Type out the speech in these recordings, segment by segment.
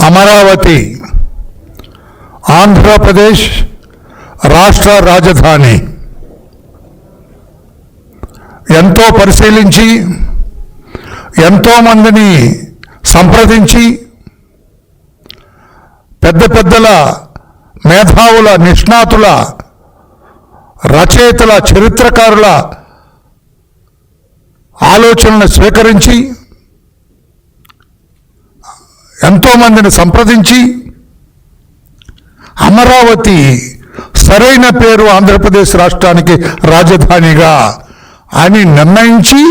అమరావతి ఆంధ్రప్రదేశ్ రాష్ట్ర రాజధాని. ఎంతో పరిశీలించి ఎంతోమందిని సంప్రదించి పెద్ద పెద్దల మేధావుల, నిష్ణాతుల, రచయితల, చరిత్రకారుల ఆలోచనలను స్వీకరించి ఎంతోమందిని సంప్రదించి అమరావతి సరైన పేరు ఆంధ్రప్రదేశ్ రాష్ట్రానికి రాజధానిగా అని నిర్ణయించి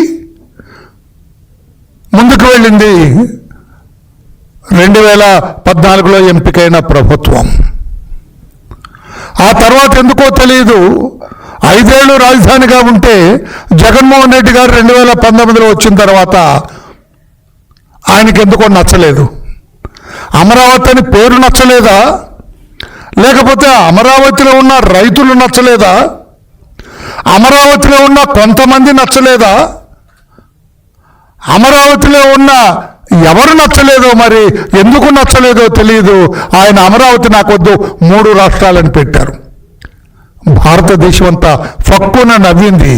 ముందుకు వెళ్ళింది 2014లో ఎంపికైన ప్రభుత్వం. ఆ తర్వాత ఎందుకో తెలియదు, 5 ఏళ్ళు రాజధానిగా ఉంటే జగన్మోహన్ రెడ్డి గారు 2019లో వచ్చిన తర్వాత ఆయనకి ఎందుకో నచ్చలేదు. అమరావతి అని పేరు నచ్చలేదా, లేకపోతే అమరావతిలో ఉన్న రైతులు నచ్చలేదా, అమరావతిలో ఉన్న కొంతమంది నచ్చలేదా, అమరావతిలో ఉన్న ఎవరు నచ్చలేదో, మరి ఎందుకు నచ్చలేదో తెలియదు. ఆయన అమరావతి నాకొద్దు 3 రాష్ట్రాలని పెట్టారు. భారతదేశం అంతా ఫక్కున నవ్వింది.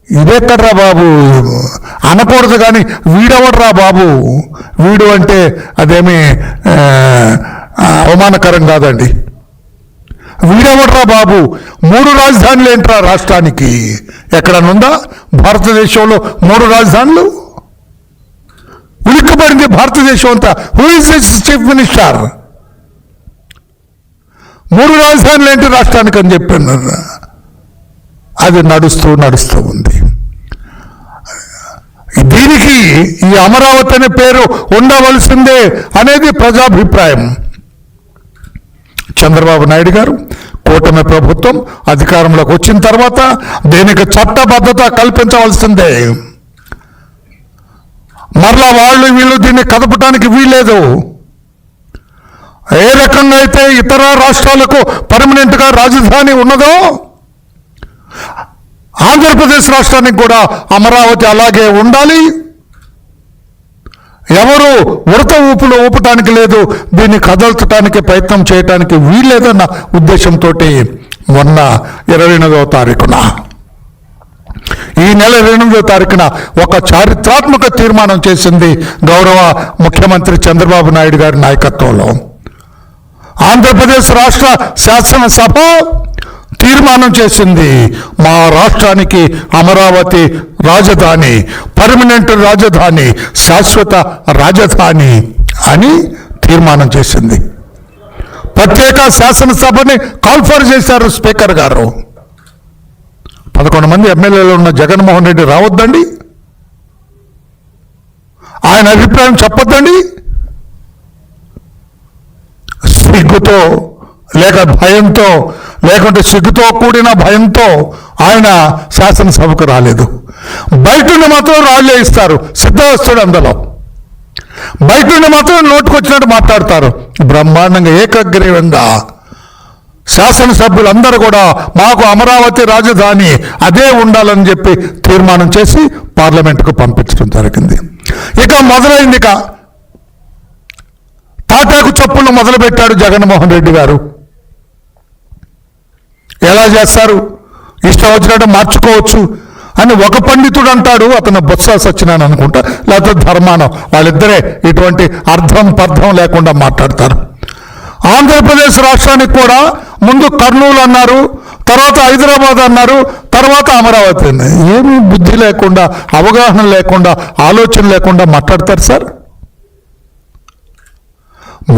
ఇదెక్కడ్రా బాబు అనకూడదు, కానీ వీడెవడ్రా బాబు, వీడు అంటే అదేమీ అవమానకరం కాదండి. వీడెవడ్రా బాబు, 3 రాజధానులు ఏంట్రా రాష్ట్రానికి? ఎక్కడనుందా భారతదేశంలో 3 రాజధానులు? ఉలిక్కబడింది భారతదేశం అంతా. Who is this chief minister? 3 రాజధానులు ఏంటి రాష్ట్రానికి అని చెప్పాను. అది నడుస్తూ ఉంది. దీనికి ఈ అమరావతి అనే పేరు ఉండవలసిందే అనేది ప్రజాభిప్రాయం. చంద్రబాబు నాయుడు గారు, కూటమి ప్రభుత్వం అధికారంలోకి వచ్చిన తర్వాత దీనికి చట్టబద్ధత కల్పించవలసిందే. మరలా వాళ్ళు వీళ్ళు దీన్ని కదపటానికి వీల్లేదు. ఏ రకంగా అయితే ఇతర రాష్ట్రాలకు పర్మనెంట్గా రాజధాని ఉన్నదో ఆంధ్రప్రదేశ్ రాష్ట్రానికి కూడా అమరావతి అలాగే ఉండాలి. ఎవరు ఉడత ఊపులు ఊపటానికి లేదు, దీన్ని కదల్చడానికి ప్రయత్నం చేయటానికి వీల్లేదన్న ఉద్దేశంతో మొన్న 28వ తారీఖున, ఈ నెల 28వ తారీఖున ఒక చారిత్రాత్మక తీర్మానం చేసింది గౌరవ ముఖ్యమంత్రి చంద్రబాబు నాయుడు గారి నాయకత్వంలో. ఆంధ్రప్రదేశ్ రాష్ట్ర శాసనసభ తీర్మానం చేసింది, మా రాష్ట్రానికి అమరావతి రాజధాని, పర్మనెంట్ రాజధాని, శాశ్వత రాజధాని అని తీర్మానం చేసింది. ప్రత్యేక శాసనసభని కాల్ఫర్ చేశారు స్పీకర్ గారు. 11 మంది ఎమ్మెల్యేలు ఉన్న జగన్మోహన్ రెడ్డి రావద్దండి, ఆయన అభిప్రాయం చెప్పొద్దండి, సిగ్గుతో లేక భయంతో, లేకుంటే సిగ్గుతో కూడిన భయంతో ఆయన శాసనసభకు రాలేదు. బయట నుండి మాత్రం రాళ్ళే ఇస్తారు, సిద్ధవస్తుడు అందులో. బయట నుండి మాత్రం నోటుకొచ్చినట్టు మాట్లాడతారు. బ్రహ్మాండంగా ఏకగ్రీవంగా శాసనసభ్యులందరూ కూడా మాకు అమరావతి రాజధాని అదే ఉండాలని చెప్పి తీర్మానం చేసి పార్లమెంటుకు పంపించడం జరిగింది. ఇక మొదలైంది, తాటాకు చప్పులు మొదలుపెట్టాడు జగన్మోహన్ రెడ్డి గారు. ఎలా చేస్తారు, ఇష్టం వచ్చినట్టు మార్చుకోవచ్చు అని ఒక పండితుడు అంటాడు, అతను బొత్స సత్యనారాయణ అనుకుంటా, లేకపోతే ధర్మానం, వాళ్ళిద్దరే ఇటువంటి అర్థం పర్థం లేకుండా మాట్లాడతారు. ఆంధ్రప్రదేశ్ రాష్ట్రానికి కూడా ముందు కర్నూలు అన్నారు, తర్వాత హైదరాబాద్ అన్నారు, తర్వాత అమరావతి అన్నారు. ఏమీ బుద్ధి లేకుండా, అవగాహన లేకుండా, ఆలోచన లేకుండా మాట్లాడతారు సార్.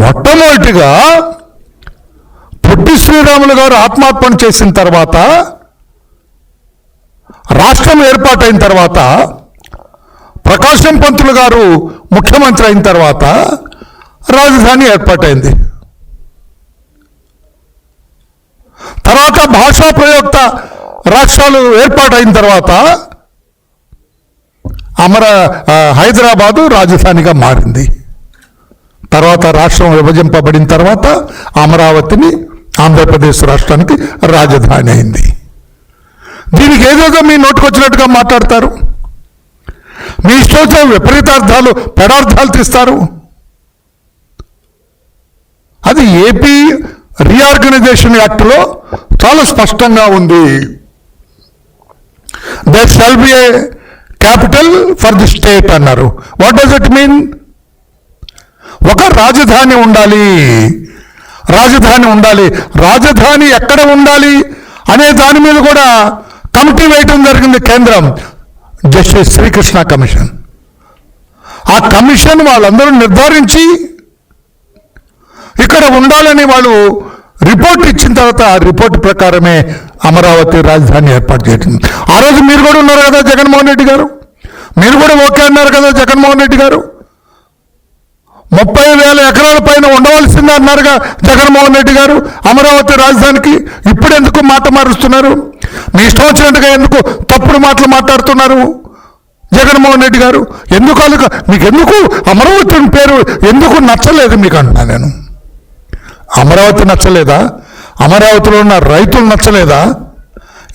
మొట్టమొదటిగా పొట్టి శ్రీరాములు గారు ఆత్మార్పణ చేసిన తర్వాత, రాష్ట్రం ఏర్పాటైన తర్వాత, ప్రకాశం పంతులు గారు ముఖ్యమంత్రి అయిన తర్వాత రాజధాని ఏర్పాటైంది. తర్వాత భాషా ప్రయుక్త రాష్ట్రాలు ఏర్పాటైన తర్వాత హైదరాబాదు రాజధానిగా మారింది. తర్వాత రాష్ట్రం విభజింపబడిన తర్వాత అమరావతిని ఆంధ్రప్రదేశ్ రాష్ట్రానికి రాజధాని అయింది. దీనికి ఏదేదో మీ నోటుకొచ్చినట్టుగా మాట్లాడతారు, మీ ఇష్టం విపరీతార్థాలు, పెడార్థాలు తీస్తారు. కాబట్టి ఏపీ రీఆర్గనైజేషన్ యాక్ట్లో చాలా స్పష్టంగా ఉంది. There shall be a capital for the state అన్నారు. What does it mean? ఒక రాజధాని ఉండాలి. రాజధాని ఎక్కడ ఉండాలి అనే దాని మీద కూడా కమిటీ వేయటం జరిగింది కేంద్రం. Justice Srikrishna commission. ఆ కమిషన్ వాళ్ళందరూ నిర్ధారించి ఇక్కడ ఉండాలని వాళ్ళు రిపోర్ట్ ఇచ్చిన తర్వాత ఆ రిపోర్ట్ ప్రకారమే అమరావతి రాజధాని ఏర్పాటు చేయడం. ఆ రోజు మీరు కూడా ఉన్నారు కదా జగన్మోహన్ రెడ్డి గారు, మీరు కూడా ఓకే అన్నారు కదా జగన్మోహన్ రెడ్డి గారు. 30,000 ఎకరాల పైన ఉండవలసిందే అన్నారుగా జగన్మోహన్ రెడ్డి గారు అమరావతి రాజధానికి. ఇప్పుడు ఎందుకు మాట మారుస్తున్నారు? మీ ఇష్టం వచ్చినట్టుగా ఎందుకు తప్పుడు మాటలు మాట్లాడుతున్నారు జగన్మోహన్ రెడ్డి గారు? మీకు ఎందుకు అమరావతి పేరు ఎందుకు నచ్చలేదు మీకు అంటున్నా నేను. అమరావతి నచ్చలేదా? అమరావతిలో ఉన్న రైతులు నచ్చలేదా?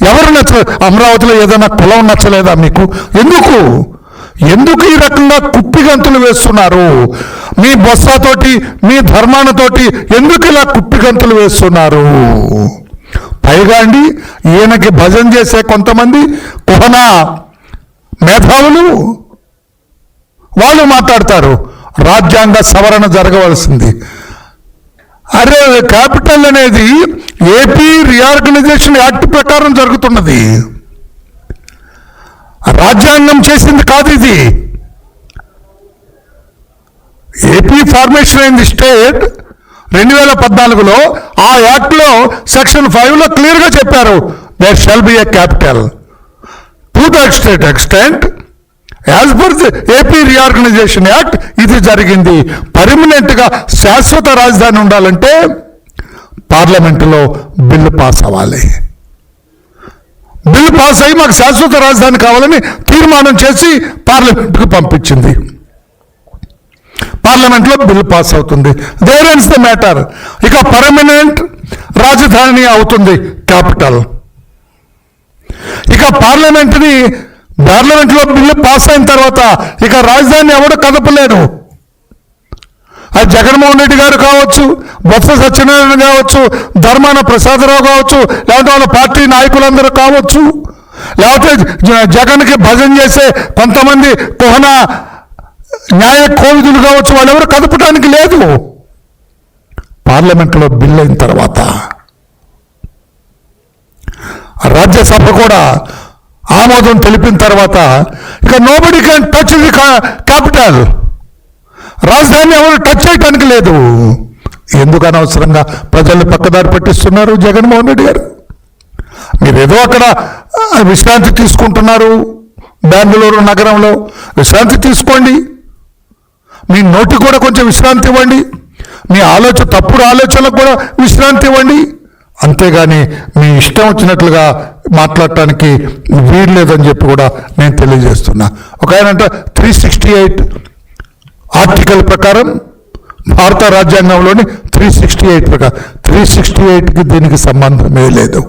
ఎవరు నచ్చలేదు? అమరావతిలో ఏదైనా కులం నచ్చలేదా మీకు? ఎందుకు ఈ రకంగా కుప్పిగంతులు వేస్తున్నారు? మీ బొత్సతోటి మీ ధర్మానతోటి ఎందుకు ఇలా కుప్పిగంతులు వేస్తున్నారు? పైగా అండి ఈయనకి భజన చేసే కొంతమంది కుహనా మేధావులు వాళ్ళు మాట్లాడతారు రాజ్యాంగ సవరణ జరగవలసింది. అరే క్యాపిటల్ అనేది ఏపీ రీఆర్గనైజేషన్ యాక్ట్ ప్రకారం జరుగుతున్నది, రాజ్యాంగం చేసింది కాదు ఇది. ఏపీ ఫార్మేషన్ అయింది స్టేట్ 2014లో. ఆ యాక్ట్లో సెక్షన్ 5లో క్లియర్గా చెప్పారు there shall be a capital. To that extent as per the AP reorganisation act ఇది జరిగింది. పర్మనెంట్గా శాశ్వత రాజధాని ఉండాలంటే పార్లమెంటులో బిల్లు పాస్ అవ్వాలి. బిల్లు పాస్ అయ్యి మాకు శాశ్వత రాజధాని కావాలని తీర్మానం చేసి పార్లమెంటుకు పంపించింది. పార్లమెంట్లో బిల్లు పాస్ అవుతుంది. There ends the matter. ఇక పర్మనెంట్ రాజధాని అవుతుంది క్యాపిటల్. ఇక పార్లమెంట్లో బిల్లు పాస్ అయిన తర్వాత ఇక రాజధాని ఎవడు కదపలేరు. అది జగన్మోహన్ రెడ్డి గారు కావచ్చు, బొత్స సత్యనారాయణ కావచ్చు, ధర్మాన ప్రసాదరావు కావచ్చు, లేకపోతే వాళ్ళ పార్టీ నాయకులందరూ కావచ్చు, లేకపోతే జగన్కి భజన చేసే కొంతమంది కుహనా న్యాయ కోవిదులు కావచ్చు, వాళ్ళెవరు కదపడానికి లేదు. పార్లమెంట్లో బిల్ అయిన తర్వాత రాజ్యసభ కూడా ఆమోదం తెలిపిన తర్వాత ఇక nobody can touch the capital. రాజధాని ఎవరు టచ్ చేయటానికి లేదు. ఎందుకు అనవసరంగా ప్రజలు పక్కదారి పట్టిస్తున్నారు జగన్మోహన్ రెడ్డి గారు? మీరేదో అక్కడ విశ్రాంతి తీసుకుంటున్నారు, బెంగళూరు నగరంలో విశ్రాంతి తీసుకోండి, మీ నోటికి కూడా కొంచెం విశ్రాంతి ఇవ్వండి, మీ తప్పుడు ఆలోచనలకు కూడా విశ్రాంతి ఇవ్వండి. అంతేగాని మీ ఇష్టం వచ్చినట్లుగా మాట్లాడటానికి వీలు లేదని చెప్పి కూడా నేను తెలియజేస్తున్నా. ఒక ఆయన అంటే 368 ఆర్టికల్ ప్రకారం భారత రాజ్యాంగంలోని 368 ప్రకారం 368కి దీనికి సంబంధమే లేదు.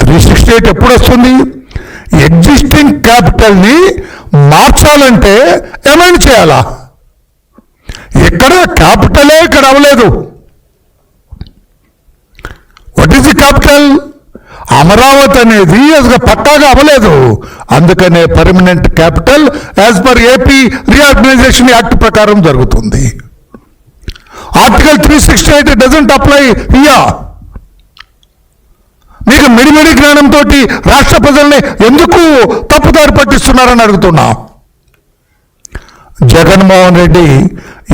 368 ఎప్పుడు వస్తుంది? ఎగ్జిస్టింగ్ క్యాపిటల్ని మార్చాలంటే అమెండ్ చేయాలా? ఇక్కడ క్యాపిటలే ఇక్కడ అవ్వలేదు. What is the capital? Amaravati అనేది అసలు పక్కాగా అవ్వలేదు. అందుకనే permanent capital as per AP reorganisation act ప్రకారం జరుగుతుంది. Article 368 doesn't apply here. మీకు మిడిమిడి జ్ఞానంతో రాష్ట్ర ప్రజల్ని ఎందుకు తప్పుదారి పట్టిస్తున్నారని అడుగుతున్నా. జగన్మోహన్ రెడ్డి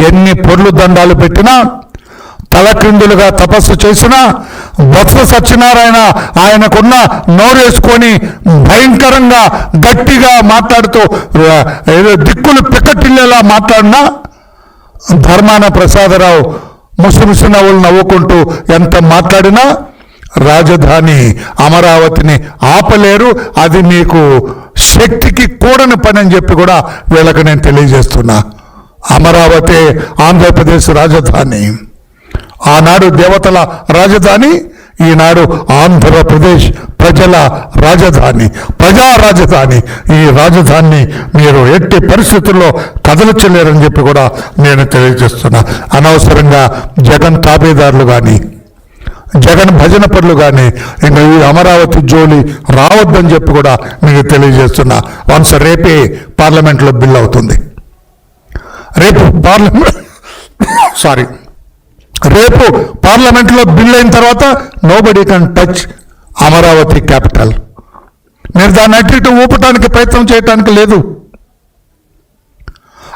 ఎన్ని పొర్లు దండాలు పెట్టినా, తలక్రిందులుగా తపస్సు చేసిన బొత్స సత్యనారాయణ ఆయనకున్న నోరేసుకొని భయంకరంగా గట్టిగా మాట్లాడుతూ ఏదో దిక్కులు పిక్కటిల్లేలా మాట్లాడినా, ధర్మాన ప్రసాదరావు ముసిముసి నవ్వులు నవ్వుకుంటూ ఎంత మాట్లాడినా రాజధాని అమరావతిని ఆపలేరు. అది మీకు శక్తికి కూడని పని అని చెప్పి కూడా వీళ్ళకి నేను తెలియజేస్తున్నా. అమరావతి ఆంధ్రప్రదేశ్ రాజధాని. ఆనాడు దేవతల రాజధాని, ఈనాడు ఆంధ్రప్రదేశ్ ప్రజల రాజధాని, ప్రజా రాజధాని. ఈ రాజధానిని మీరు ఎట్టి పరిస్థితుల్లో కదలచలేరని చెప్పి కూడా నేను తెలియజేస్తున్నా. అనవసరంగా జగన్ తాబేదారులు కానీ, జగన్ భజన పనులు కానీ ఇంకా ఈ అమరావతి జోలి రావద్దని చెప్పి కూడా మీకు తెలియజేస్తున్నా. వన్స్ రేపే పార్లమెంట్లో బిల్ అవుతుంది. రేపు రేపు పార్లమెంట్లో బిల్ అయిన తర్వాత nobody can touch Amaravati capital. మీరు దాన్ని అటు ఇటు ఊపటానికి ప్రయత్నం చేయటానికి లేదు.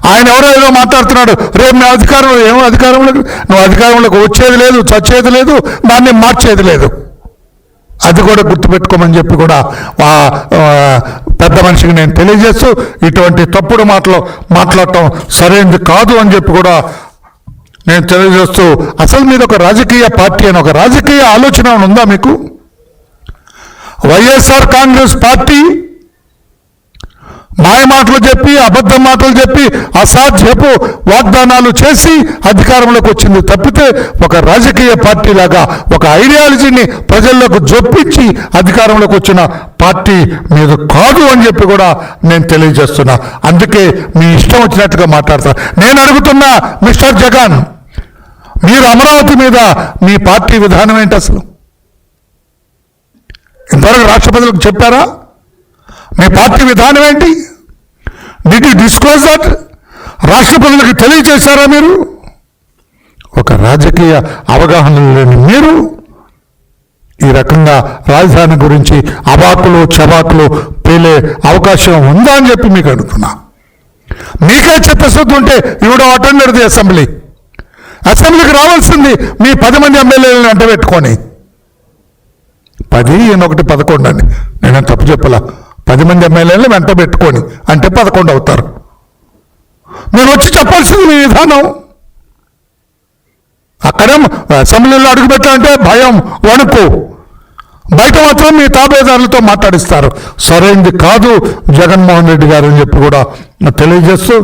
ఆయన ఎవరో ఏదో మాట్లాడుతున్నాడు, రేపు నా అధికారంలో ఏమో నువ్వు అధికారంలోకి వచ్చేది లేదు, చచ్చేది లేదు, దాన్ని మార్చేది లేదు. అది కూడా గుర్తుపెట్టుకోమని చెప్పి కూడా పెద్ద మనిషికి నేను తెలియజేస్తూ, ఇటువంటి తప్పుడు మాటలు మాట్లాడటం సరైనది కాదు అని చెప్పి కూడా నేను తెలియజేస్తూ, అసలు మీద ఒక రాజకీయ పార్టీ అని ఒక రాజకీయ ఆలోచన ఉందా మీకు? వైఎస్ఆర్ కాంగ్రెస్ పార్టీ మాయ మాటలు చెప్పి, అబద్ధ మాటలు చెప్పి, అసాధ్యపు వాగ్దానాలు చేసి అధికారంలోకి వచ్చింది తప్పితే ఒక రాజకీయ పార్టీ లాగా ఒక ఐడియాలజీని ప్రజల్లోకి జొప్పించి అధికారంలోకి వచ్చిన పార్టీ మీద కాదు అని చెప్పి కూడా నేను తెలియజేస్తున్నా. అందుకే మీ ఇష్టం వచ్చినట్టుగా మాట్లాడతాను. నేను అడుగుతున్నా మిస్టర్ జగన్, మీరు అమరావతి మీద మీ పార్టీ విధానం ఏంటి? అసలు ఇంతవరకు రాష్ట్రపతులకు చెప్పారా? మీ పార్టీ విధానం ఏంటి? Did you disclose that? రాష్ట్రపతులకు తెలియజేశారా మీరు? ఒక రాజకీయ అవగాహన లేని మీరు ఈ రకంగా రాజధాని గురించి అవాకులు చవాకులు పేలే అవకాశం ఉందా అని చెప్పి మీకు అడుగుతున్నా. మీకే చెప్పేస్తుంది ఉంటే ఇవిడ అటెండెడ్ ది అసెంబ్లీకి రావాల్సింది మీ 10 మంది ఎమ్మెల్యేలను వెంట పెట్టుకొని. 10 ఈయనొకటి 11 అండి, నేనేం తప్పు చెప్పలా. 10 మంది ఎమ్మెల్యేలను వెంట పెట్టుకొని అంటే 11 అవుతారు. నేను వచ్చి చెప్పాల్సింది మీ విధానం. అక్కడే అసెంబ్లీలో అడుగుపెట్టాలంటే భయం, వణుకు. బయట మాత్రం మీ తాబేదారులతో మాట్లాడిస్తారు. సరైనది కాదు జగన్మోహన్ రెడ్డి గారు అని చెప్పి కూడా తెలియజేస్తూ